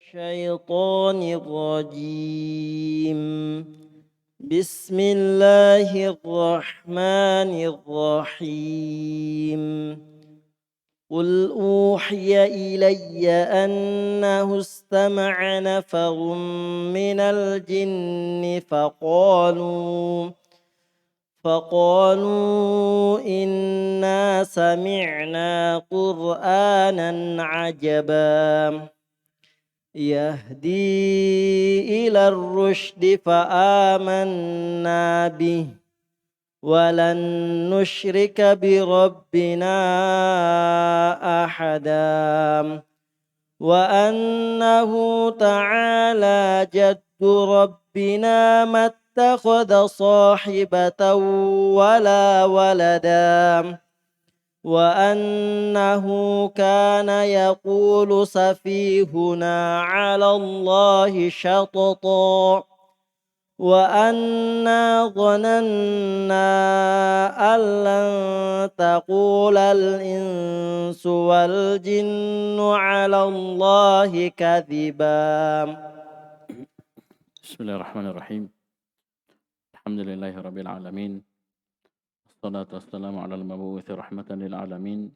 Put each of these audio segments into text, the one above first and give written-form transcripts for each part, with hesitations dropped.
الشيطان الرجيم. بسم الله الرحمن الرحيم. قل أوحي إلي أنه استمع نفر من الجن فقالوا إنا سمعنا قرآنا عجبا يهدي إلى الرشد فآمنا به ولن نشرك بربنا أحدا وأنه تعالى جد ربنا ما اتخذ صاحبة ولا ولدا وأنه كان يقول سفيهنا على الله شططا وأنا ظننا أن لن تقول الإنس والجن على الله كذبا. بسم الله الرحمن الرحيم. الحمد لله رب العالمين، والصلاة والسلام على المبعوث رحمة للعالمين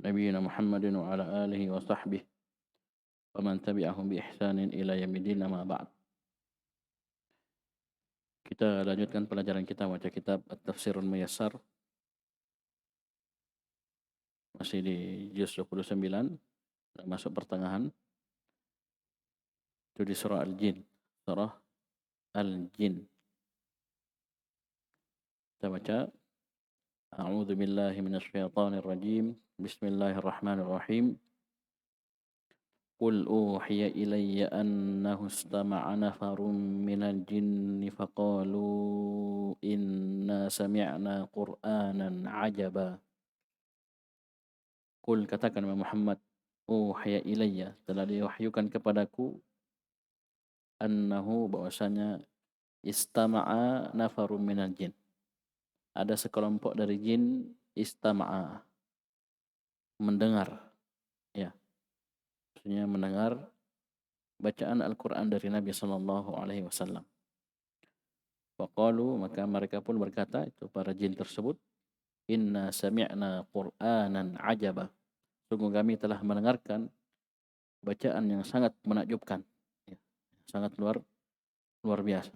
نبينا محمد وعلى آله وصحبه ومن تبعهم بإحسان إلى يوم الدين. ما بعد. Kita lanjutkan pelajaran kita baca kitab At-Tafsirul Muyassar, masih di juz 29, masuk pertengahan. Itu di surah Al-Jin. Surah Al-Jin. Kita baca. A'udzu billahi minasyaitonir rajim. Bismillahirrahmanirrahim. Qul uhiya ilayya annahu istama'a nafarun minal jinni faqalu inna sami'na qur'anan ajaba. Qul, katakan Muhammad, uhiya ilayya, telah diwahyukan kepadaku, annahu, bahwasanya, istama'a nafarun minal jin, ada sekelompok dari jin, istama'a, mendengar, ya, maksudnya mendengar bacaan Al-Quran dari Nabi Sallallahu Alaihi Wasallam. Faqalu, maka mereka pun berkata, itu para jin tersebut, inna sami'na Qur'anan ajaba, sungguh kami telah mendengarkan bacaan yang sangat menakjubkan, ya, sangat luar biasa.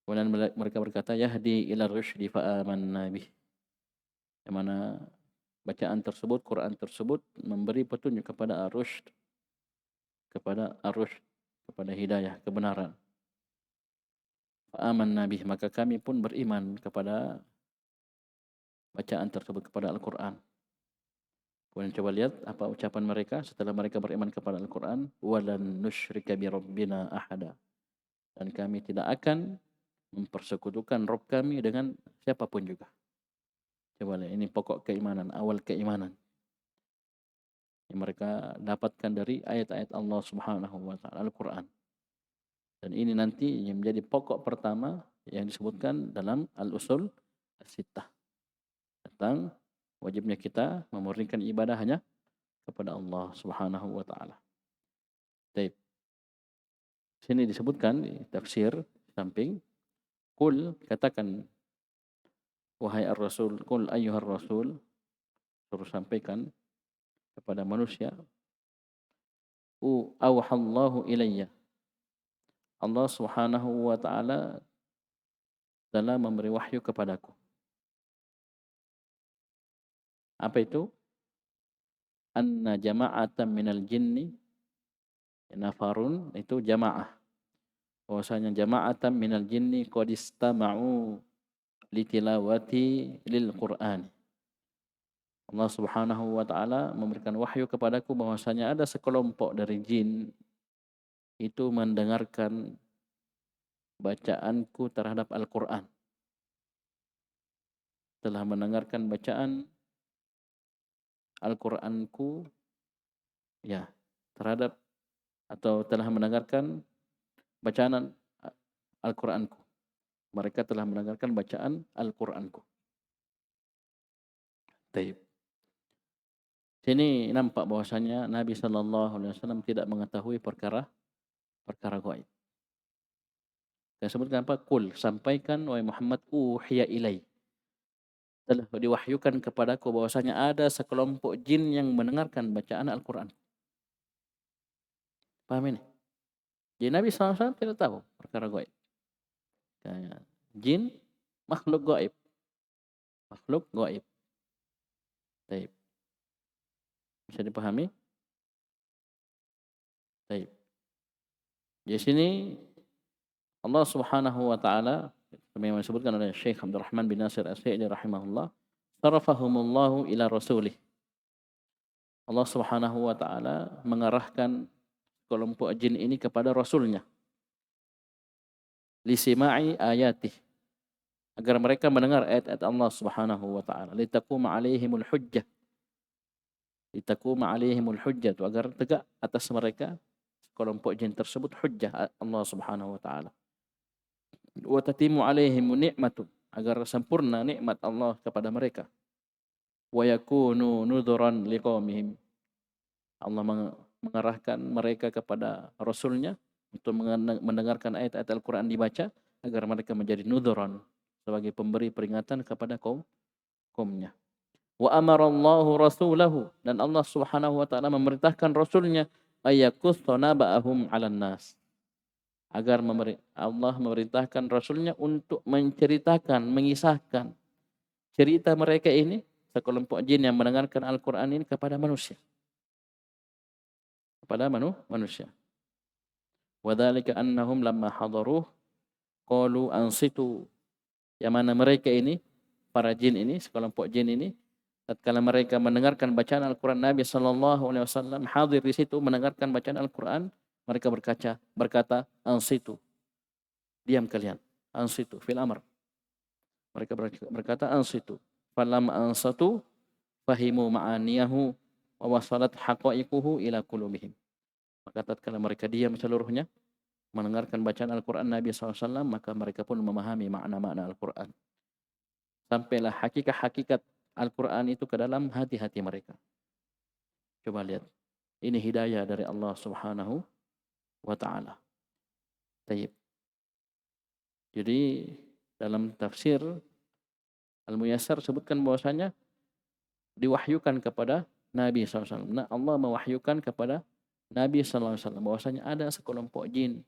Kemudian mereka berkata, yahdi ila rusydi fa'amanna bih, yang mana bacaan tersebut, Quran tersebut memberi petunjuk kepada ar-rusyd, kepada hidayah, kebenaran. Fa'amanna bih, maka kami pun beriman kepada bacaan tersebut, kepada Al-Quran. Kemudian coba lihat apa ucapan mereka setelah mereka beriman kepada Al-Quran. Walan nusyrika bi rabbina ahada, dan kami tidak akan mempersekutukan Rabb kami dengan siapapun juga. Coba lihat, ini pokok keimanan, awal keimanan yang mereka dapatkan dari ayat-ayat Allah Subhanahu wa taala, Al-Quran. Dan ini nanti yang menjadi pokok pertama yang disebutkan dalam Al-Usul As-Sittah, tentang wajibnya kita memurnikan ibadah hanya kepada Allah Subhanahu wa taala. Baik. Sini disebutkan di tafsir samping, qul, katakan wahai ar-rasul, qul ayyuhar rasul, suruh sampaikan kepada manusia, auhallahu ilayya, Allah Subhanahu wa taala telah memberi wahyu kepadaku. Apa itu? Anna jama'atan minal jinni, nafarun, itu jamaah, bahwasanya jama'atan minal jinni qad istama'u litilawati lil Qur'an. Allah Subhanahu wa taala memberikan wahyu kepadaku bahwasanya ada sekelompok dari jin itu mendengarkan bacaanku terhadap Al-Qur'an. Telah mendengarkan bacaan Al-Qur'anku, ya, terhadap, atau telah mendengarkan bacaan Al-Qur'anku. Mereka telah mendengarkan bacaan Al-Qur'anku. Baik. Sini nampak bahwasanya Nabi sallallahu alaihi wasallam tidak mengetahui perkara gaib. Saya sebutkan apa? Qul, sampaikan wahai Muhammad, uhiya ilai. Telah diwahyukan kepadaku bahwasanya ada sekelompok jin yang mendengarkan bacaan Al-Qur'an. Paham ini? Jadi Nabi SAW tidak tahu perkara gaib. Kayak jin makhluk gaib. Makhluk gaib. Baik. Bisa dipahami? Baik. Di sini Allah Subhanahu wa taala yang disebutkan oleh Syekh Abdul Rahman bin Nasir As-Sa'di rahimahullah, sarafahumullahu ila rasulih. Allah Subhanahu wa taala mengarahkan kelompok jin ini kepada rasulnya. Lisima'i ayatih, agar mereka mendengar ayat-ayat Allah Subhanahu wa taala. Litakuma alaihimul hujjah. Litakuma alaihimul hujjah, agar tegak atas mereka kelompok jin tersebut hujjah Allah Subhanahu wa taala. Wa tatimu alaihim ni'matu, agar sempurna nikmat Allah kepada mereka. Wa yakunu nudhuran liqaumihim. Allah mengarahkan mereka kepada rasulnya untuk mendengarkan ayat-ayat Al-Quran dibaca agar mereka menjadi nudhuran, sebagai pemberi peringatan kepada kaumnya. Wa amarallahu rasulahu, dan Allah Subhanahu wa taala memerintahkan rasulnya ayaqussa naba'ahum 'alan nas, agar Allah memerintahkan rasulnya untuk menceritakan, mengisahkan cerita mereka ini, sekelompok jin yang mendengarkan Al-Quran ini, kepada manusia. Kepada manusia. Wadzalika annahum lamma hadaruh qalu ansitu. Yang mana mereka ini, para jin ini, sekelompok jin ini, tatkala mereka mendengarkan bacaan Al-Quran Nabi sallallahu alaihi wasallam, hadir di situ mendengarkan bacaan Al-Quran, mereka berkata ansitu, diam kalian. Ansitu fil amr. Mereka berkata ansitu. Falam ansatu fahimu ma'aniyahu wa wasalat haqaiquhu ila qulubihim. Maka tatkala mereka diam seluruhnya mendengarkan bacaan Al-Quran Nabi SAW, maka mereka pun memahami makna-makna Al-Quran. Sampailah hakikat Al-Quran itu ke dalam hati-hati mereka. Coba lihat. Ini hidayah dari Allah Subhanahu wa ta'ala. Tayyib. Jadi dalam tafsir Al-Muyassar sebutkan bahwasanya diwahyukan kepada Nabi SAW. Nah, Allah mewahyukan kepada Nabi SAW bahwasanya ada sekelompok jin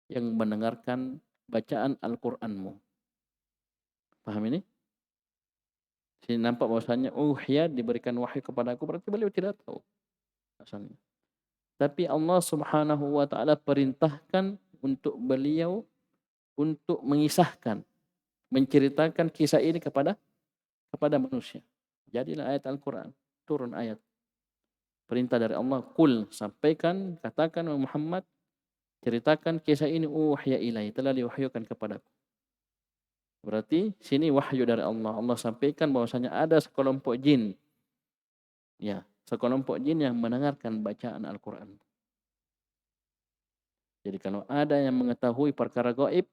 yang mendengarkan bacaan Al-Qur'anmu. Paham ini? Sini nampak bahwasanya ya diberikan wahyu kepada aku, berarti beliau tidak tahu asalnya. Tapi Allah Subhanahu wa taala perintahkan untuk beliau untuk mengisahkan, menceritakan kisah ini kepada manusia. Jadilah ayat Al-Qur'an, turun ayat. Perintah dari Allah, qul, sampaikan, katakan Muhammad, ceritakan kisah ini, ya ilai, telah diwahyukan kepadaku. Berarti sini wahyu dari Allah. Allah sampaikan bahwasanya ada sekelompok jin. Ya, sekelompok jin yang mendengarkan bacaan Al-Qur'an. Jadi kalau ada yang mengetahui perkara gaib,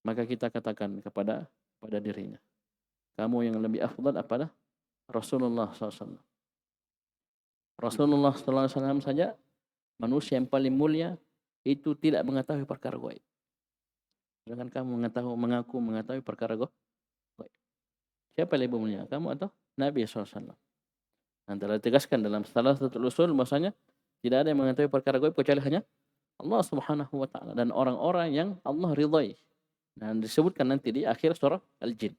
maka kita katakan kepada dirinya, kamu yang lebih afdal adalah Rasulullah SAW. Rasulullah SAW saja, manusia yang paling mulia, itu tidak mengetahui perkara gaib. Sedangkan kamu mengaku mengetahui perkara gaib. Siapa yang lebih mulia, kamu atau Nabi SAW? Antara ditegaskan dalam salah satu usul, bahwasanya tidak ada yang mengetahui perkara gaib kecuali hanya Allah Subhanahu wa taala dan orang-orang yang Allah ridhai. Dan disebutkan nanti di akhir surah Al-Jin.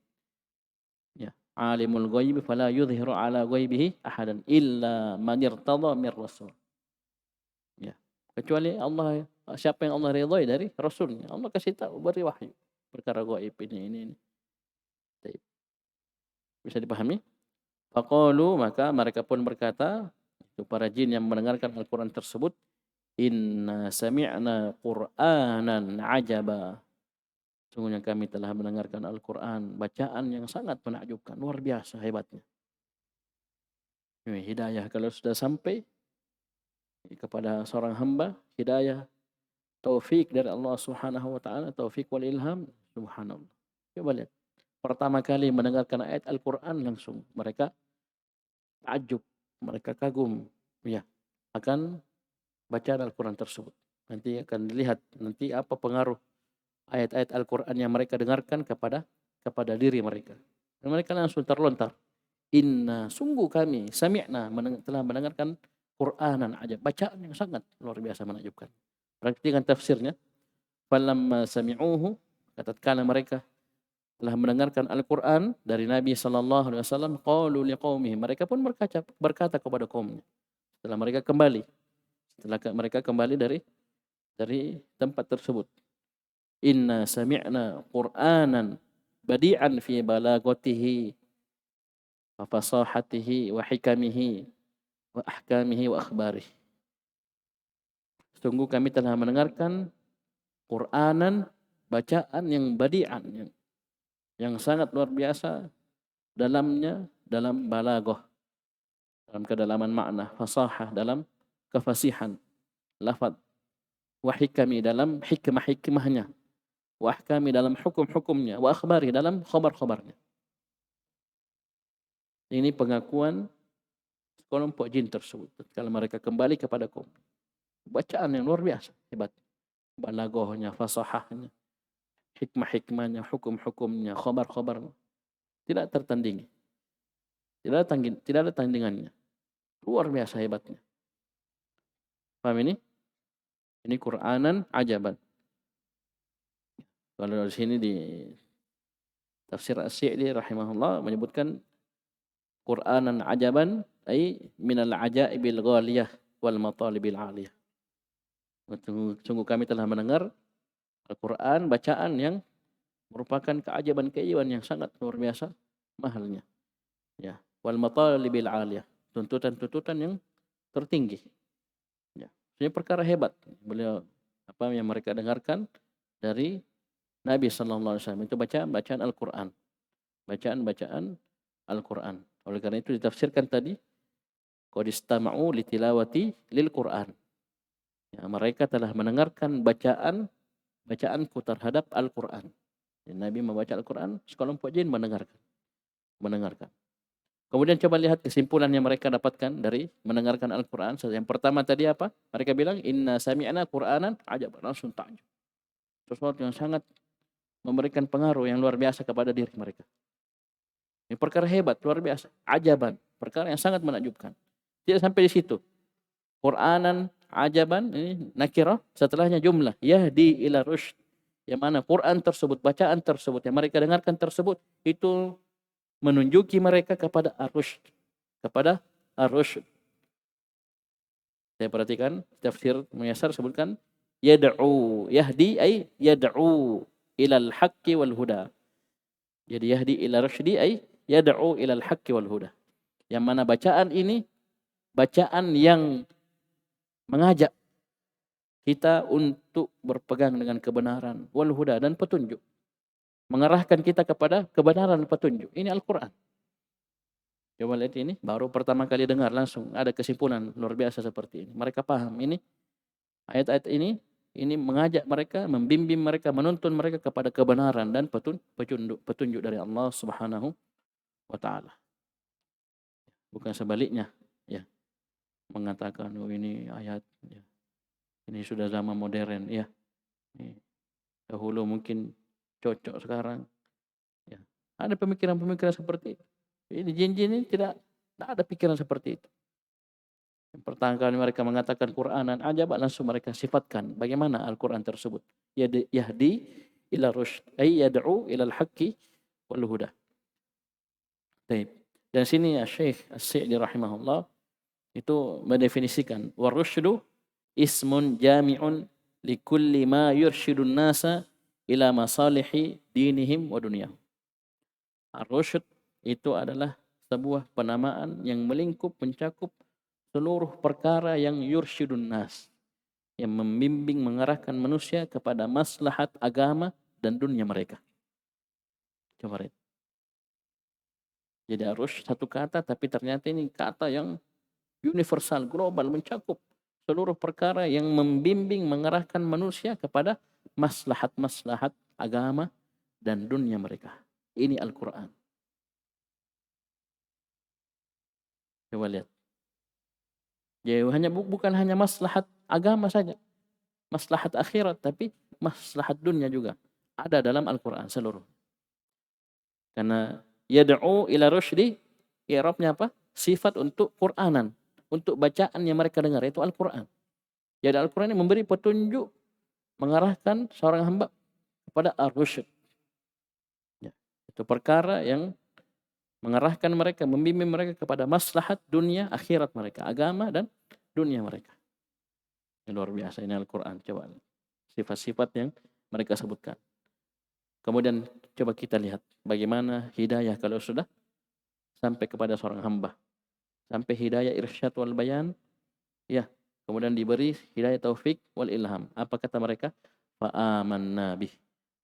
Ya, alimul ghaib fala yudhiru ala ghaibihi ahadan illa man irtada mir rasul. Ya, kecuali Allah, siapa yang Allah ridhai dari rasulnya, Allah kasih tahu, beri wahyu perkara gaib ini. Baik. Bisa dipahami? Faqalu, maka mereka pun berkata, itu para jin yang mendengarkan Al-Quran tersebut, inna sami'na Qur'anan ajaba. Sungguhnya kami telah mendengarkan Al-Quran, bacaan yang sangat menakjubkan, luar biasa hebatnya. Ini hidayah kalau sudah sampai kepada seorang hamba, hidayah, taufik dari Allah Subhanahu wa taala, taufik wal ilham, subhanallah. Coba lihat. Pertama kali mendengarkan ayat Al-Quran langsung mereka takjub, mereka kagum ya akan bacaan Al-Quran tersebut. Nanti akan dilihat nanti apa pengaruh ayat-ayat Al-Quran yang mereka dengarkan kepada diri mereka. Dan mereka langsung terlontar. Inna sungguh kami sami'na telah mendengarkan Qur'anan ajab, bacaan yang sangat luar biasa menakjubkan. Perhatikan tafsirnya. Falamma sami'uhu, tatkala mereka telah mendengarkan Al-Quran dari Nabi sallallahu alaihi wasallam, qalu liqaumihim, mereka pun berkata kepada kaumnya. Setelah mereka kembali dari tempat tersebut. Inna sami'na Qur'anan badi'an fi balagatihi wa fasahatihi wa hikamihi wa ahkamihi wa akhbarihi. Sungguh kami telah mendengarkan Qur'anan, bacaan yang badi'an, yang sangat luar biasa dalamnya, dalam balaghah, dalam kedalaman makna, fasahah dalam kefasihan lafaz, wa hikami dalam hikmah-hikmahnya, wa ahkami dalam hukum-hukumnya, wa akhbari dalam khabar-khabarnya. Ini pengakuan kelompok jin tersebut kalau mereka kembali kepada kaum. Bacaan yang luar biasa, hebat. Balaghahnya, fasahahnya, hikmah-hikmahnya, hukum-hukumnya, khabar-khabarnya. Tidak tertandingi. Tidak ada tandingannya. Luar biasa hebatnya. Paham ini? Ini Qur'anan ajaban. Kalau di sini di tafsir As-Sa'di rahimahullah menyebutkan Qur'anan ajaban ay minal ajaibil ghaliyah wal matalibil aliyah. Sungguh kami telah mendengar Al-Quran, bacaan yang merupakan keajaban-keajaban yang sangat luar biasa mahalnya. Ya, wal matalibil aliyah, tuntutan-tuntutan yang tertinggi. Ya, ini perkara hebat. Beliau apa yang mereka dengarkan dari Nabi sallallahu alaihi wasallam itu bacaan Al-Quran. Bacaan Al-Quran. Oleh karena itu ditafsirkan tadi qad istama'u li tilawati lil Quran. Ya, mereka telah mendengarkan bacaanku terhadap Al-Quran. Nabi membaca Al-Quran, sekelompok jin mendengarkan. Kemudian coba lihat kesimpulan yang mereka dapatkan dari mendengarkan Al-Quran. Yang pertama tadi apa? Mereka bilang, inna sami'na Qur'anan ajab. Langsung takjub. Sesuatu yang sangat memberikan pengaruh yang luar biasa kepada diri mereka. Ini perkara hebat, luar biasa. Ajaban. Perkara yang sangat menakjubkan. Tidak sampai di situ. Qur'anan ajaban, ini nakirah, setelahnya jumlah. Yahdi ila rusyd. Yang mana Quran tersebut, bacaan tersebut, yang mereka dengarkan tersebut, itu menunjuki mereka kepada ar-rusyd. Kepada ar-rusyd. Saya perhatikan, tafsir Muyassar sebutkan, yad'u, yahdi ay yad'u ilal haqqi wal huda. Jadi yahdi ila rusydi ay yad'u ilal haqqi wal huda. Yang mana bacaan ini, bacaan yang mengajak kita untuk berpegang dengan kebenaran wal huda dan petunjuk, mengarahkan kita kepada kebenaran dan petunjuk. Ini Al-Quran. Coba lihat ini, baru pertama kali dengar langsung ada kesimpulan luar biasa seperti ini. Mereka paham ini ayat-ayat ini mengajak mereka, membimbing mereka, menuntun mereka kepada kebenaran dan petunjuk dari Allah Subhanahu wa taala. Bukan sebaliknya, ya. Mengatakan oh ini ayat ya. Ini sudah zaman modern ya. Dahulu mungkin cocok sekarang. Ya. Ada pemikiran-pemikiran seperti itu. Ini jin-jin ini tidak ada pikiran seperti itu. Yang pertama kali mereka mengatakan Qur'anan ajab, langsung mereka sifatkan bagaimana Al-Quran tersebut. Yahdi ila rusyd, ay yad'u ila al-haqqi wal huda. Baik. Dan sini ya Syekh As-Sa'di rahimahullah itu mendefinisikan warusydu ismun jami'un likulli ma yursyidun nasa ila masalihi dinihim wa dunyahum. Ar-rusyd itu adalah sebuah penamaan yang melingkup, mencakup seluruh perkara yang yursyidun nas, yang membimbing, mengarahkan manusia kepada maslahat agama dan dunia mereka. Coba lihat. Jadi ar-rusyd satu kata, tapi ternyata ini kata yang universal, global, mencakup seluruh perkara yang membimbing, mengarahkan manusia kepada maslahat-maslahat agama dan dunia mereka. Ini Al-Quran. Coba lihat. Jadi bukan hanya maslahat agama saja, maslahat akhirat, tapi maslahat dunia juga ada dalam Al-Quran seluruh. Karena yad'u ila rusydi, i'rabnya apa? Sifat untuk Qur'anan, untuk bacaan yang mereka dengar, itu Al-Quran. Jadi Al-Quran ini memberi petunjuk, mengarahkan seorang hamba kepada ar-rusyd. Ya, itu perkara yang mengarahkan mereka, membimbing mereka kepada maslahat dunia akhirat mereka, agama dan dunia mereka. Yang luar biasa ini Al-Quran. Coba sifat-sifat yang mereka sebutkan. Kemudian coba kita lihat bagaimana hidayah kalau sudah sampai kepada seorang hamba. Sampai hidayah irsyad wal bayan. Ya, kemudian diberi hidayah taufik wal ilham. Apa kata mereka? Fa'amanna bih.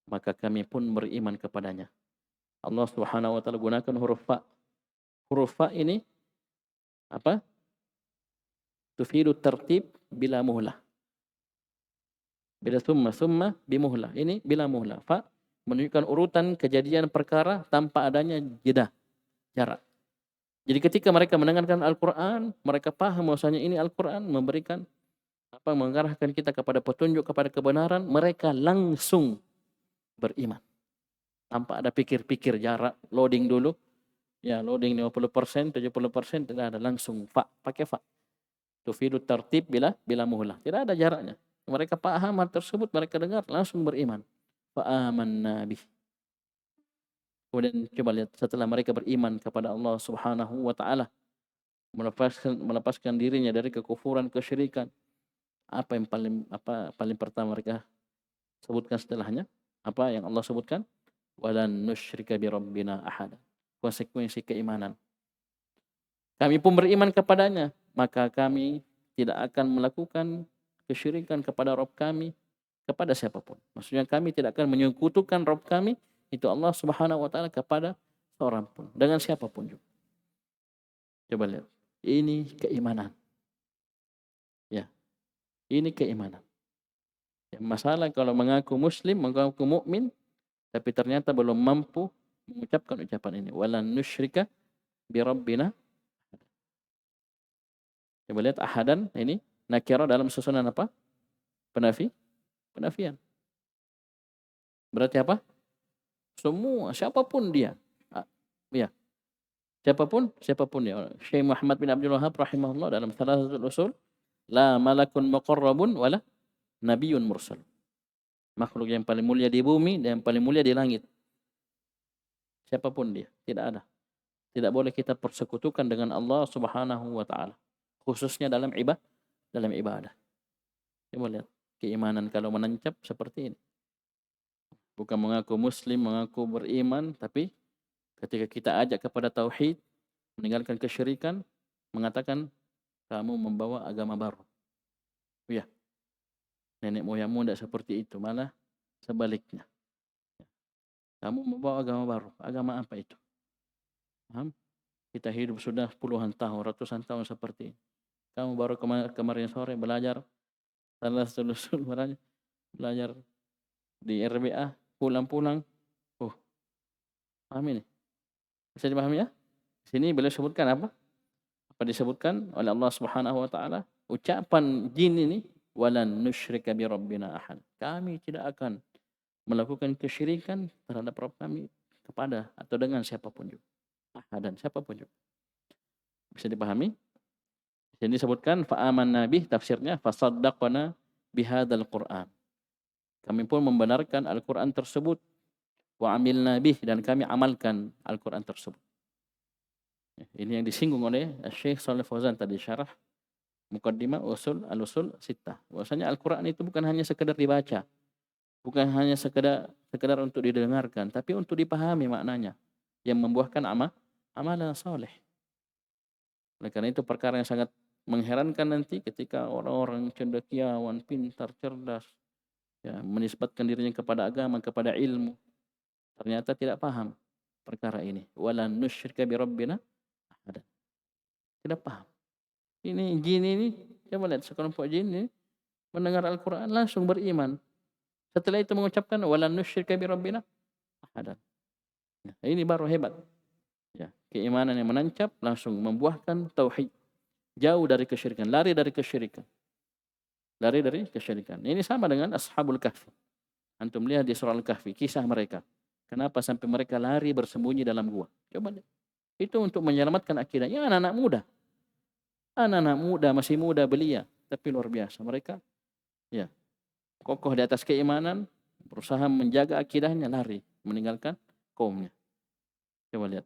Maka kami pun beriman kepadanya. Allah Subhanahu wa taala gunakan huruf fa. Huruf fa ini apa? Tufidu tertib bila muhlah. Bila summa bimuhlah. Ini bila muhlah. Fa menunjukkan urutan kejadian perkara tanpa adanya jeda, jarak. Jadi ketika mereka mendengarkan Al-Quran, mereka paham bahwasanya ini Al-Quran memberikan mengarahkan kita kepada petunjuk, kepada kebenaran, mereka langsung beriman. Tanpa ada pikir-pikir jarak, loading dulu. Ya, loading 50%, 70%, tidak ada, langsung fa, pakai fa. Tufidu tertib bila muhlah. Tidak ada jaraknya. Mereka paham hal tersebut, mereka dengar, langsung beriman. Fa'amanna bih. Kemudian coba lihat setelah mereka beriman kepada Allah Subhanahu wa taala, melepaskan dirinya dari kekufuran, kesyirikan. Apa yang paling pertama mereka sebutkan setelahnya? Apa yang Allah sebutkan? Walan nusyrika bi rabbina ahada. Konsekuensi keimanan. Kami pun beriman kepadanya, maka kami tidak akan melakukan kesyirikan kepada Rabb kami, kepada siapapun. Maksudnya kami tidak akan menyekutukan Rabb kami, itu Allah Subhanahu wa taala, kepada seorang pun, dengan siapapun juga. Coba lihat. Ini keimanan. Ya. Ini keimanan. Ya, masalah kalau mengaku muslim, mengaku mukmin, tapi ternyata belum mampu mengucapkan ucapan ini. Walan nusyrika bi rabbina. Coba lihat ahadan ini nakirah dalam susunan apa? Penafian. Berarti apa? Semua, siapapun dia. Ya. Siapapun dia. Syekh Muhammad bin Abdul Wahhab rahimahullah dalam Thalathatul Usul, la malakun muqarrabun wala nabiyyun mursal. Makhluk yang paling mulia di bumi dan yang paling mulia di langit. Siapapun dia, tidak ada. Tidak boleh kita persekutukan dengan Allah Subhanahu wa taala, khususnya dalam ibadah. Coba lihat keimanan kalau menancap seperti ini. Bukan mengaku muslim, mengaku beriman, tapi ketika kita ajak kepada tauhid, meninggalkan kesyirikan, mengatakan kamu membawa agama baru. Ya. Nenek moyangmu tidak seperti itu, malah sebaliknya. Kamu membawa agama baru. Agama apa itu? Paham? Kita hidup sudah puluhan tahun, ratusan tahun seperti ini. Kamu baru kemarin sore belajar salah solusi belajar di RBA, pulang-pulang. Paham ini? Bisa dipahami ya? Sini beliau sebutkan apa? Apa disebutkan oleh Allah Subhanahu wa taala? Ucapan jin ini, walan nusyrika bi rabbina ahad. Kami tidak akan melakukan kesyirikan terhadap Rabb kami kepada atau dengan siapapun juga. Dan siapapun juga. Bisa dipahami? Jadi disebutkan fa'amanna bih, tafsirnya fasaddaqna bihadzal Qur'an. Kami pun membenarkan Al-Qur'an tersebut, wa amilna bih, dan kami amalkan Al-Qur'an tersebut. Ini yang disinggung oleh Syekh Shalih Fauzan tadi syarah Muqaddimah Al-Usul Sittah. Bahwasanya Al-Qur'an itu bukan hanya sekedar dibaca, bukan hanya sekedar untuk didengarkan, tapi untuk dipahami maknanya yang membuahkan amalan saleh. Oleh karena itu perkara yang sangat mengherankan nanti ketika orang-orang cendekiawan, pintar, cerdas, ya, menisbatkan dirinya kepada agama, kepada ilmu, ternyata tidak paham perkara ini. Walan nusyrika bi rabbina ahada. Tidak paham. Ini jin ini, coba lihat sekelompok jin ini mendengar Al-Quran langsung beriman. Setelah itu mengucapkan walan nusyrika bi rabbina ahada. Nah, ini baru hebat. Ya, keimanan yang menancap langsung membuahkan tauhid. Jauh dari kesyirikan, lari dari kesyirikan. Lari dari kesyirikan. Ini sama dengan Ashabul Kahfi. Antum lihat di surah Al-Kahfi, kisah mereka. Kenapa sampai mereka lari bersembunyi dalam gua? Coba lihat. Itu untuk menyelamatkan akidahnya anak-anak muda. Anak-anak muda, masih muda belia. Tapi luar biasa. Mereka ya kokoh di atas keimanan, berusaha menjaga akidahnya, lari. Meninggalkan kaumnya. Coba lihat.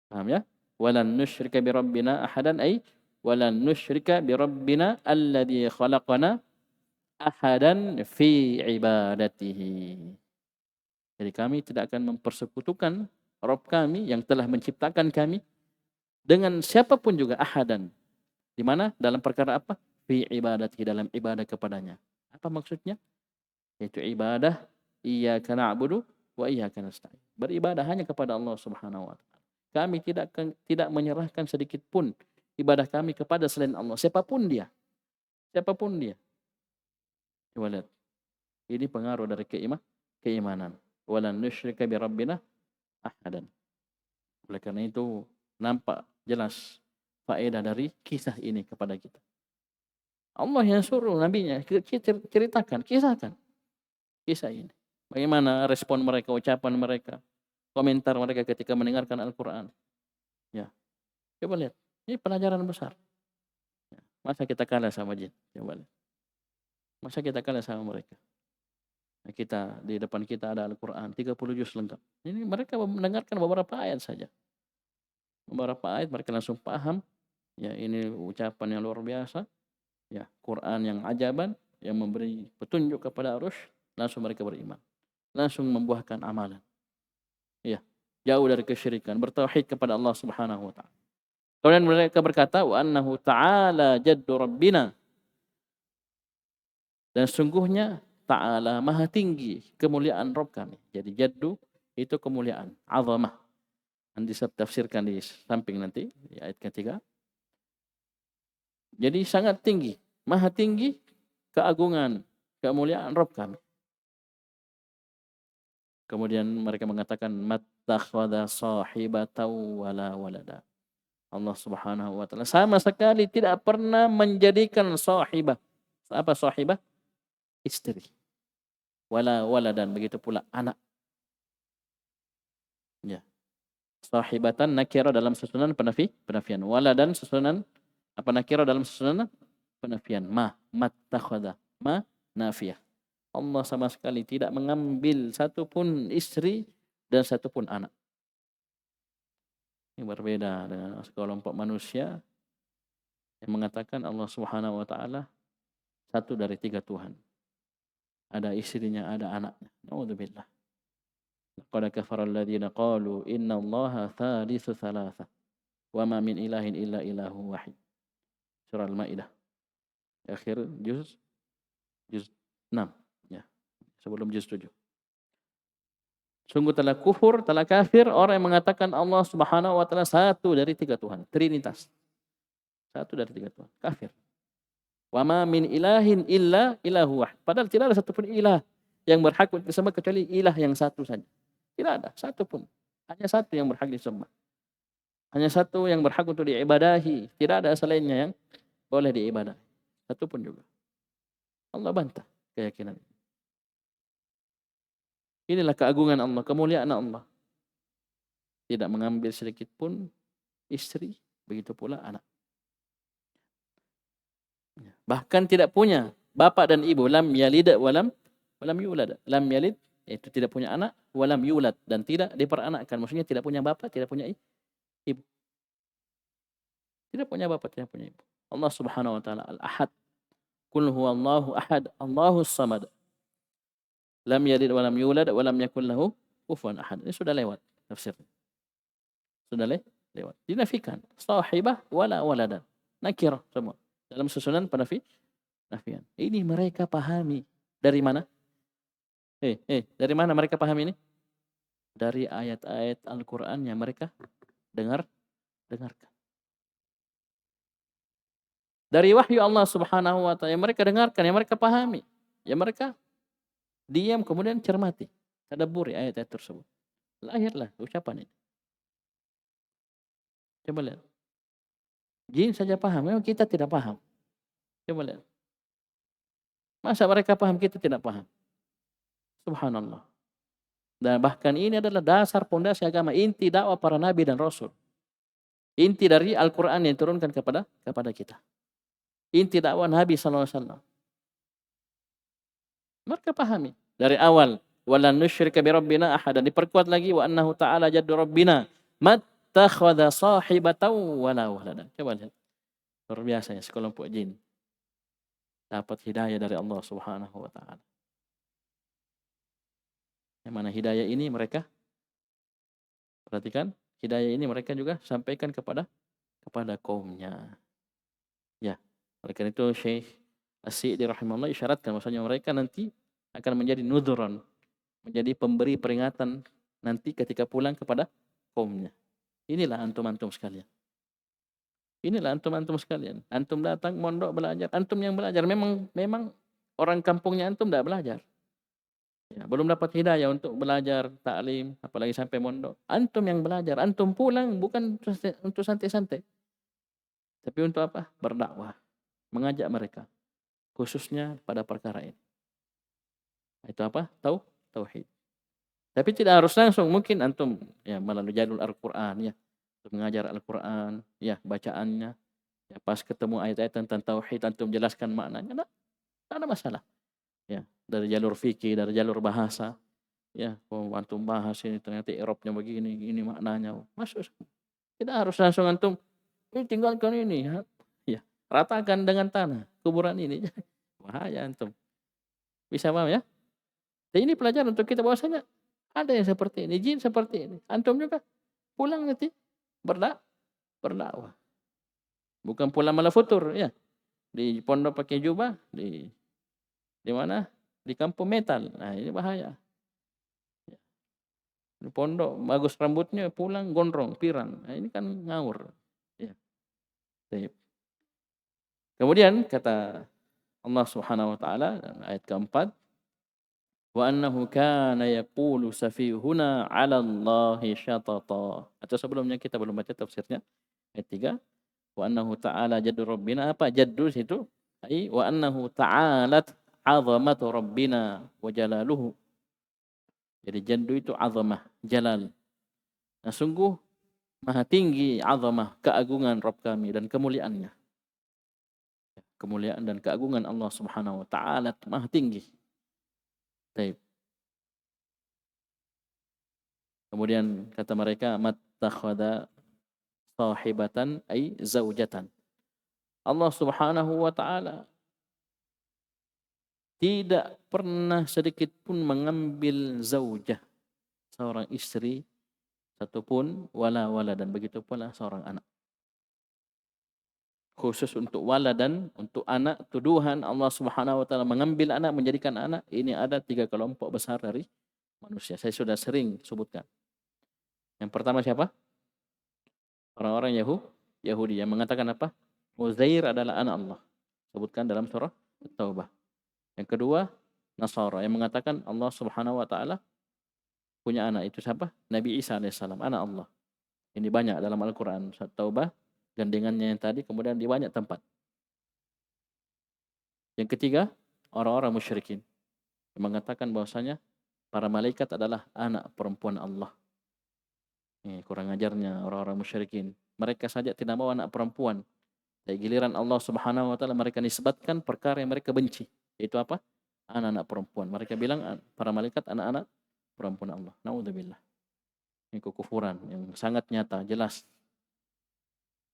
Paham ya? Walan nusyrika bi rabbina ahadan ay walan nusyrika bi rabbina alladzi khalaqana ahadan fi ibadatihi. Jadi kami tidak akan mempersekutukan Rabb kami yang telah menciptakan kami dengan siapapun juga ahadan. Di mana? Dalam perkara apa? Fi ibadatihi, dalam ibadah kepadanya. Apa maksudnya? Yaitu ibadah iyyaka na'budu wa iyyaka nasta'in. Beribadah hanya kepada Allah Subhanahu wa taala. Kami tidak menyerahkan sedikit pun ibadah kami kepada selain Allah, siapapun dia. Siapapun dia. Coba lihat. Ini pengaruh dari keimanan. Walan nusyrika bi rabbina ahadan. Oleh karena itu nampak jelas faedah dari kisah ini kepada kita. Allah yang suruh nabinya ceritakan, kisahkan kisah ini. Bagaimana respon mereka, ucapan mereka, komentar mereka ketika mendengarkan Al-Quran. Ya, coba lihat. Ini pelajaran besar. Ya. Masa kita kalah sama jin? Coba lihat. Masa kita kalah sama mereka? Nah, kita di depan kita ada Al-Quran 30 juz lengkap. Ini mereka mendengarkan beberapa ayat saja. Beberapa ayat mereka langsung paham. Ya, ini ucapan yang luar biasa. Ya, Quran yang ajaban yang memberi petunjuk kepada arus, langsung mereka beriman. Langsung membuahkan amalan. Ya, jauh dari kesyirikan, bertauhid kepada Allah Subhanahu wa taala. Kemudian mereka berkata, wa annahu ta'ala jaddu rabbina. Dan sungguhnya ta'ala maha tinggi kemuliaan Rabb kami. Jadi jaddu itu kemuliaan, azamah. Nanti saya tafsirkan di samping nanti, di ayat ketiga. Jadi sangat tinggi, maha tinggi keagungan, kemuliaan Rabb kami. Kemudian mereka mengatakan mattakhadha sahibatan wala walada. Allah Subhanahu wa taala sama sekali tidak pernah menjadikan sahibah. Apa sahibah? Istri. Wala waladan, begitu pula anak. Ya. Sahibatan nakira dalam susunan penafian. Waladan susunan apa nakira dalam susunan penafian. Mattakhadha. Nafiyah. Allah sama sekali tidak mengambil satu pun istri dan satu pun anak. Ini berbeda dengan sekelompok manusia yang mengatakan Allah Subhanahu wa taala satu dari tiga Tuhan. Ada istrinya, ada anaknya. Nauzubillah. Laqad kafara alladziina qalu innallaha thalithu tsalatsa wa ma min ilahin illa ilahu wahid. Surah Al-Maidah. Akhir juz 6 ya. Sebelum juz 7. Sungguh telah kufur, telah kafir orang yang mengatakan Allah Subhanahu wa taala satu dari tiga Tuhan, trinitas. Satu dari tiga Tuhan, kafir. Wa ma min ilahin illa ilahu wahid. Padahal tidak ada satupun ilah yang berhak untuk disembah kecuali ilah yang satu saja. Tidak ada satu pun. Hanya satu yang berhak disembah. Hanya satu yang berhak untuk diibadahi. Tidak ada selainnya yang boleh diibadahi. Satu pun juga. Allah bantah keyakinan. Inilah keagungan Allah, kemuliaan Allah. Tidak mengambil sedikit pun istri, begitu pula anak. Bahkan tidak punya bapak dan ibu, lam yalid walam yulad. Lam yalid itu tidak punya anak, walam yulad dan tidak diperanakkan. Maksudnya tidak punya bapak, tidak punya ibu. Tidak punya bapak, tidak punya ibu. Allah Subhanahu wa taala Al-Ahad. Qul huwallahu ahad, Allahus samad. Lam yalid walam yulad walam yakul lahu kufuwan ahad. Ini sudah lewat tafsirnya. Sudah lewat. Dinafikan. Sahibah wala waladan. Nakirah semua. Dalam susunan penafian. Ini mereka pahami. Dari mana? Dari mana mereka pahami ini? Dari ayat-ayat Al-Quran yang mereka dengarkan. Dari wahyu Allah Subhanahu wa taala yang mereka dengarkan, yang mereka pahami, yang mereka diam kemudian cermati, tadabburi ayat-ayat tersebut. Lahirlah ucapan ini. Coba lihat. Jin saja paham, memang kita tidak paham. Coba lihat. Masa mereka paham, kita tidak paham? Subhanallah. Dan bahkan ini adalah dasar pondasi agama, inti dakwah para nabi dan rasul. Inti dari Al-Quran yang diturunkan kepada kita. Inti dakwah Nabi SAW. Mereka pahami. Dari awal. Walan nusyrika birabbina ahadan. Diperkuat lagi. Wa annahu ta'ala jaddu rabbina. Mattakhadha sahibatan wala waladan. Coba lihat. Luar biasa ya, sekelompok jin. Dapat hidayah dari Allah Subhanahu wa ta'ala. Yang mana hidayah ini mereka, perhatikan, hidayah ini mereka juga sampaikan kepada kaumnya. Ya, oleh karena itu Syekh As-Sa'di rahimahullah isyaratkan maksudnya mereka nanti akan menjadi nudhuran, menjadi pemberi peringatan nanti ketika pulang kepada kaumnya. Inilah antum-antum sekalian. Inilah antum-antum sekalian. Antum datang mondok belajar, antum yang belajar. Memang orang kampungnya antum tidak belajar. Ya, belum dapat hidayah untuk belajar taklim, apalagi sampai mondok. Antum yang belajar, antum pulang bukan untuk santai-santai. Tapi untuk apa? Berdakwah, mengajak mereka, khususnya pada perkara ini. Itu apa? Tauhid. Tapi tidak harus langsung, mungkin antum ya melalui jalur Al-Qur'an ya, untuk mengajar Al-Qur'an, ya bacaannya. Ya, pas ketemu ayat-ayat tentang tauhid antum jelaskan maknanya, tidak ada masalah. Ya, dari jalur fikih, dari jalur bahasa. Ya, antum bahas ini ternyata i'rabnya begini, ini maknanya. Masuk. Tidak harus langsung antum tinggalkan ini. Ya, ratakan dengan tanah kuburan ini. Bahaya antum. Bisa paham ya? Dan ini pelajaran untuk kita bahwasanya ada yang seperti ini, jin seperti ini. Antum juga pulang nanti berdakwah. Bukan pulang malah futur ya. Di pondok pakai jubah, di mana? Di kampung metal. Nah, ini bahaya. Di pondok bagus rambutnya, pulang gondrong, pirang. Nah, ini kan ngawur. Ya. Kemudian kata Allah Subhanahu wa taala ayat keempat, wa annahu kana yaqulu safihuna 'ala Allahi syatata. Atau sebelumnya kita belum baca tafsirnya. Ayat 3, wa annahu ta'ala jaddu rabbina. Apa jaddu itu? Ai wa annahu ta'alat 'azamatu rabbina wa jalaluhu. Jadi jaddu itu azamah, jalal. Nah, sungguh maha tinggi azamah, keagungan Rabb kami dan kemuliaannya. Kemuliaan dan keagungan Allah Subhanahu wa taala maha tinggi. Baik. Kemudian kata mereka mattakhadha sahibatan ay zaujatan. Allah Subhanahu wa taala tidak pernah sedikit pun mengambil zaujah, seorang istri satupun, wala dan begitu pula seorang anak. Khusus untuk waladan, untuk anak, tuduhan Allah Subhanahu wa taala mengambil anak, menjadikan anak, ini ada 3 kelompok besar dari manusia. Saya sudah sering sebutkan. Yang pertama siapa? Orang-orang Yahudi yang mengatakan apa? Uzair adalah anak Allah. Sebutkan dalam surah At-Taubah. Yang kedua, Nasara yang mengatakan Allah Subhanahu wa taala punya anak. Itu siapa? Nabi Isa alaihissalam, anak Allah. Ini banyak dalam Al-Qur'an. Surah Taubah gandengannya yang tadi, kemudian di banyak tempat. Yang ketiga, orang-orang musyrikin yang mengatakan bahwasanya para malaikat adalah anak perempuan Allah. Ini kurang ajarnya orang-orang musyrikin. Mereka saja tidak mau anak perempuan. Dari giliran Allah Subhanahu wa taala mereka nisbatkan perkara yang mereka benci. Yaitu apa? Anak-anak perempuan. Mereka bilang para malaikat anak-anak perempuan Allah. Naudzubillah. Ini kekufuran yang sangat nyata, jelas.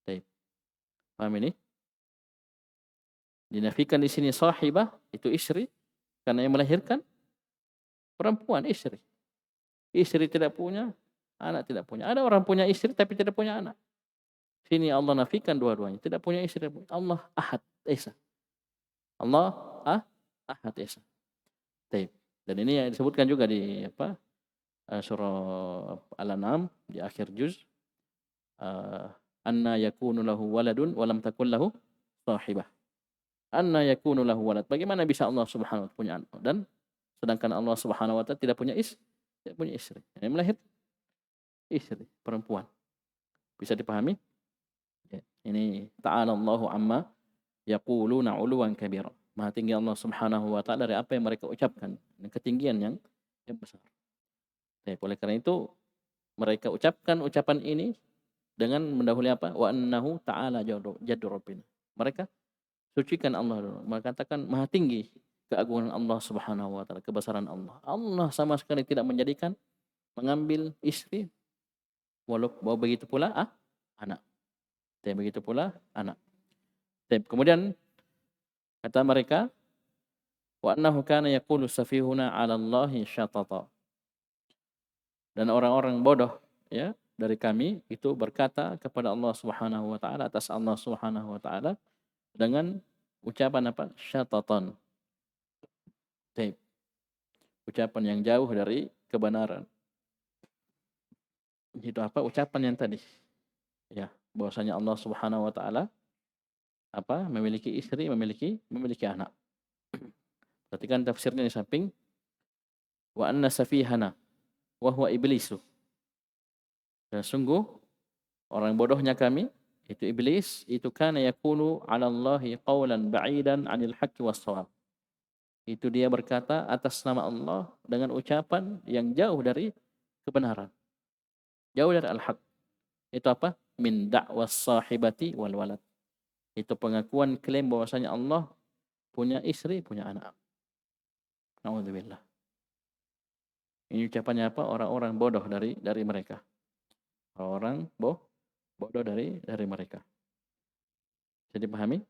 Baik. Paham ini? Dinafikan di sini sahibah, itu istri, karena yang melahirkan perempuan, istri. Istri tidak punya, anak tidak punya. Ada orang punya istri tapi tidak punya anak. Sini Allah nafikan dua-duanya. Tidak punya istri. Allah Ahad Esa. Allah Ahad Esa. Taib. Dan ini yang disebutkan juga di surah Al-An'am di akhir juz. Anna yakunu lahu waladun walam takun lahu sahibah. Anna yakunu lahu walad. Bagaimana bisa Allah Subhanahu wa taala punya anak? Dan sedangkan Allah Subhanahu wa taala tidak punya istri. Yang melahirkan istri, perempuan. Bisa dipahami? Ini ta'ala Allahu amma yaquluna 'uluwan kabira. Maha tinggi Allah Subhanahu wa taala dari apa yang mereka ucapkan. Ini ketinggian yang besar. Baik, oleh karena itu mereka ucapkan ucapan ini dengan mendahului apa? Wa annahu ta'ala jaddu rabbina. Mereka sucikan Allah dulu. Mereka katakan maha tinggi keagungan Allah Subhanahu wa taala, kebesaran Allah. Allah sama sekali tidak menjadikan mengambil istri begitu pula anak. Dan begitu pula anak. Dan kemudian kata mereka wa annahu kana yaqulu safihuna 'ala Allahi syatata. Dan orang-orang bodoh ya dari kami itu berkata kepada Allah Subhanahu wa taala atas Allah Subhanahu wa taala dengan ucapan apa? Syatatan. Taib. Ucapan yang jauh dari kebenaran. Itu apa? Ucapan yang tadi. Ya, bahwasanya Allah Subhanahu wa taala apa? Memiliki istri, memiliki anak. Perhatikan tafsirnya di samping wa anna safihana wa huwa iblisu. Dan sungguh orang bodohnya kami itu iblis itu kana yakunu 'ala Allahi qawlan ba'idan 'anil haqqi was shawab. Itu dia berkata atas nama Allah dengan ucapan yang jauh dari kebenaran. Jauh dari al-haq. Itu apa? Min da'was sahibati wal walad. Itu pengakuan klaim bahwasanya Allah punya istri, punya anak. Nauzubillah. Ini ucapannya apa? Orang-orang bodoh dari mereka. Orang bodoh dari mereka. Jadi pahami?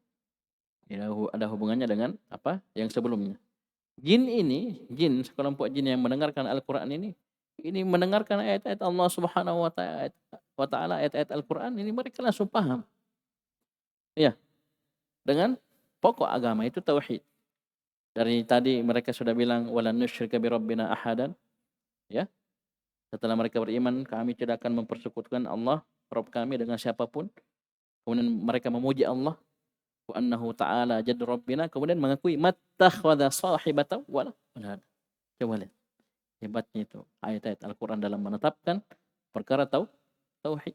Ada hubungannya dengan apa? Yang sebelumnya. Jin sekelompok jin yang mendengarkan Al-Qur'an ini mendengarkan ayat-ayat Allah Subhanahu wa taala, ayat-ayat Al-Qur'an ini mereka langsung paham. Iya. Dengan pokok agama itu tauhid. Dari tadi mereka sudah bilang walan nusyrika bi rabbina ahadan. Ya. Setelah mereka beriman, kami tidak akan mempersekutukan Allah, Rabb kami dengan siapapun. Kemudian mereka memuji Allah wa annahu ta'ala jaddu rabbina, kemudian mengakui mattakhadha sahibatan wala walad. Coba lihat. Hebatnya itu ayat-ayat Al-Qur'an dalam menetapkan perkara tauhid.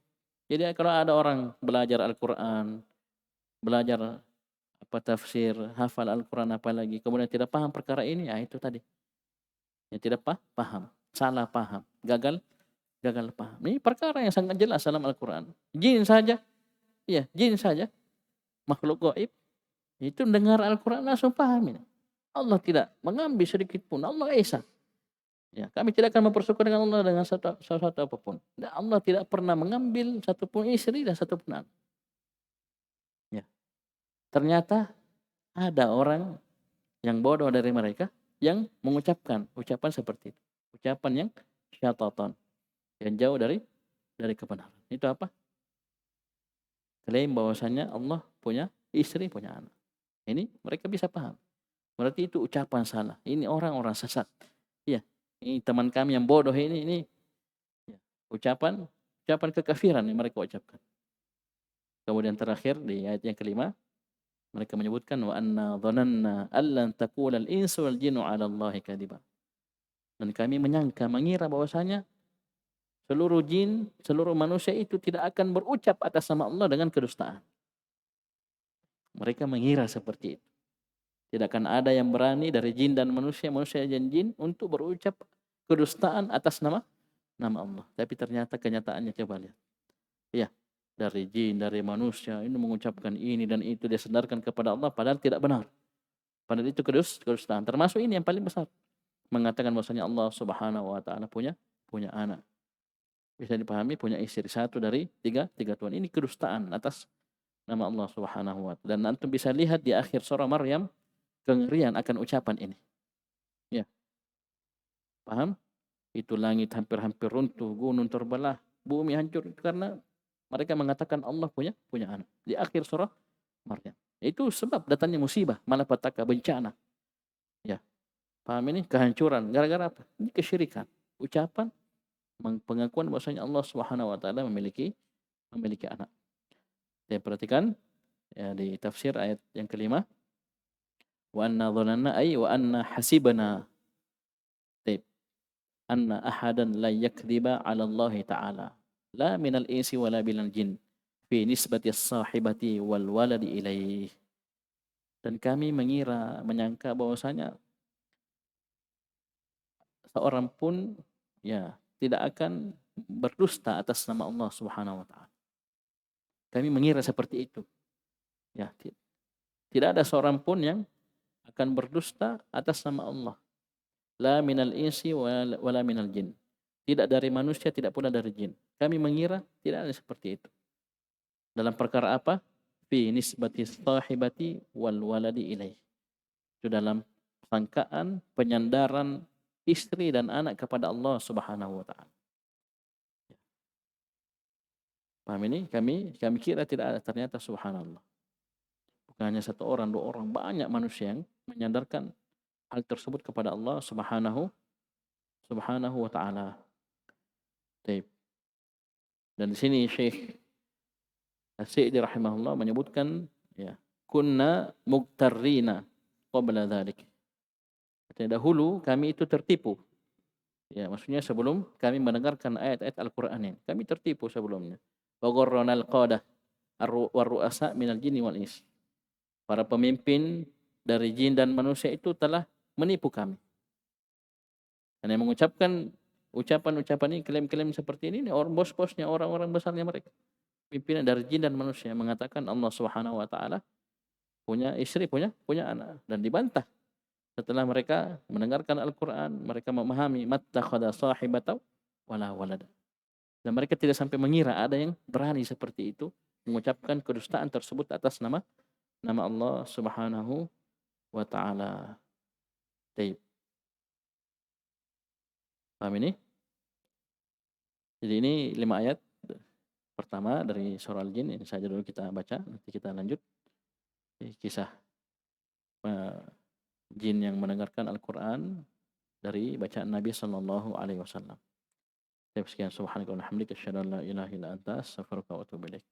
Jadi kalau ada orang belajar Al-Qur'an, belajar apa tafsir, hafal Al-Qur'an apalagi, kemudian tidak paham perkara ini, ya itu tadi. Yang tidak paham, salah paham, gagal paham. Ini perkara yang sangat jelas dalam Al-Qur'an. Jin saja, makhluk gaib itu dengar Al-Qur'an langsung paham ini. Allah tidak mengambil sedikit pun. Allah Esa. Ya, kami tidak akan mempersekutukan dengan Allah dengan sesuatu apapun. Dan Allah tidak pernah mengambil satupun istri dan satupun anak. Ya. Ternyata ada orang yang bodoh dari mereka yang mengucapkan ucapan seperti itu. Ucapan yang syatatan. Yang jauh dari kebenaran. Itu apa? Klaim bahwasanya Allah punya istri, punya anak. Ini mereka bisa paham. Berarti itu ucapan salah. Ini orang-orang sesat. Iya. Ini teman kami yang bodoh ini ya, ucapan kekafiran yang mereka ucapkan. Kemudian terakhir di ayat yang kelima mereka menyebutkan wa anna dhananna allan taqula al-insu wal jinnu 'ala Allahi kadiba. Dan kami mengira bahwasanya seluruh jin, seluruh manusia itu tidak akan berucap atas nama Allah dengan kedustaan. Mereka mengira seperti itu. Tidak akan ada yang berani dari jin dan manusia dan jin untuk berucap kedustaan atas nama Allah. Tapi ternyata kenyataannya coba lihat. Ya, dari jin, dari manusia ini mengucapkan ini dan itu dia sandarkan kepada Allah padahal tidak benar. Padahal itu kedustaan. Termasuk ini yang paling besar. Mengatakan bahwasanya Allah Subhanahu wa taala punya anak. Bisa dipahami punya istri satu dari tiga Tuhan. Ini kedustaan atas nama Allah Subhanahu wa taala. Dan antum bisa lihat di akhir surah Maryam kengerian akan ucapan ini. Ya. Paham? Itu langit hampir runtuh, gunung terbelah, bumi hancur karena mereka mengatakan Allah punya anak. Di akhir surah Maryam. Itu sebab datangnya musibah, malapetaka, bencana. Ya. Paham ini? Kehancuran gara-gara apa? Ini kesyirikan. Ucapan pengakuan bahwasanya Allah Subhanahu wa taala memiliki anak. Saya perhatikan ya di tafsir ayat yang kelima. Wa anna dhananna ay wa anna hasibana anna ahadan la yakdziba 'ala Allah ta'ala la minal insi wala minal jin fi nisbati as-sahibati wal waladi ilaih. Dan kami menyangka bahwasanya seorang pun ya tidak akan berdusta atas nama Allah Subhanahu wa taala. Kami mengira seperti itu. Ya, tidak ada seorang pun yang akan berdusta atas nama Allah. La minal insi wala minal jin. Tidak dari manusia, tidak pula dari jin. Kami mengira tidak ada seperti itu. Dalam perkara apa? Fi nisbati sahibati wal waladi ilaih. Itu dalam sangkaan penyandaran istri dan anak kepada Allah Subhanahu wa taala. Paham ini? Kami kira tidak ada, ternyata subhanallah. Bukan hanya satu orang, dua orang, banyak manusia yang menyandarkan hal tersebut kepada Allah Subhanahu wa taala. Baik. Dan di sini Syekh As-Sa'di rahimahullah menyebutkan ya, kunna mugtarrina qabla dzalik. Katanya dahulu kami itu tertipu. Ya, maksudnya sebelum kami mendengarkan ayat-ayat Al-Qur'an ini, kami tertipu sebelumnya. Wa gharranal qadah war ru'asa minal jinni wal ins. Para pemimpin dari jin dan manusia itu telah menipu kami. Dan yang mengucapkan ucapan-ucapan ini, klaim-klaim seperti ini orang bos-bosnya, orang-orang besarnya mereka. Pimpinan dari jin dan manusia mengatakan Allah Subhanahu wa taala punya istri, punya anak, dan dibantah. Setelah mereka mendengarkan Al-Qur'an, mereka memahami mattakhadha sahibatan wala walada. Dan mereka tidak sampai mengira ada yang berani seperti itu mengucapkan kedustaan tersebut atas nama Allah Subhanahu wa taala. Baik. Paham ini? Jadi ini 5 ayat pertama dari surah Al-Jin, ini saja dulu kita baca, nanti kita lanjut kisah jin yang mendengarkan Al-Qur'an dari bacaan Nabi sallallahu alaihi wasallam. Sekian, subhanaka wa bihamdika asyhadu an la ilaha illa anta astaghfiruka wa atubu ilaik.